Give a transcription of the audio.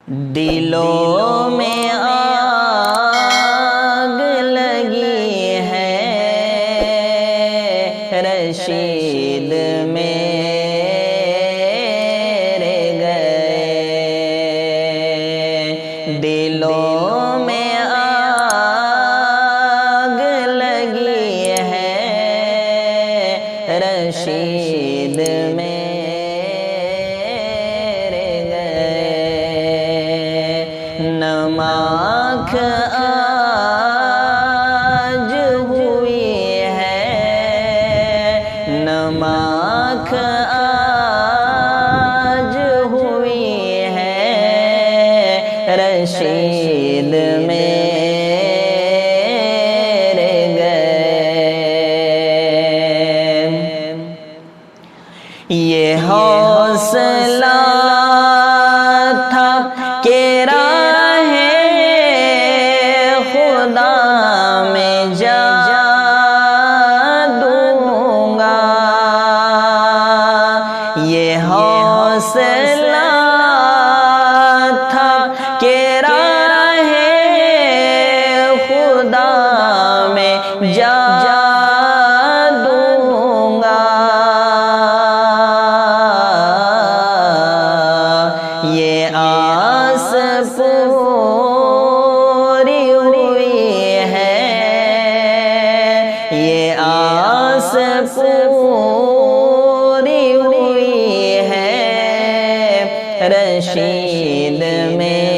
دلوں میں آگ لگی ہے رشید میرے گئے، دلوں میں آگ لگی ہے رشید نمک آج ہوئی ہے، نمک آج ہوئی ہے رشید میرے گئے، یہ حوصلہ تھا کہ یہ حوصلہ تھا کہ راہ خدا میں جا دوں گا، یہ آس پوری ہوئی ہے، یہ آس پوری ہوئی ہے رشید میں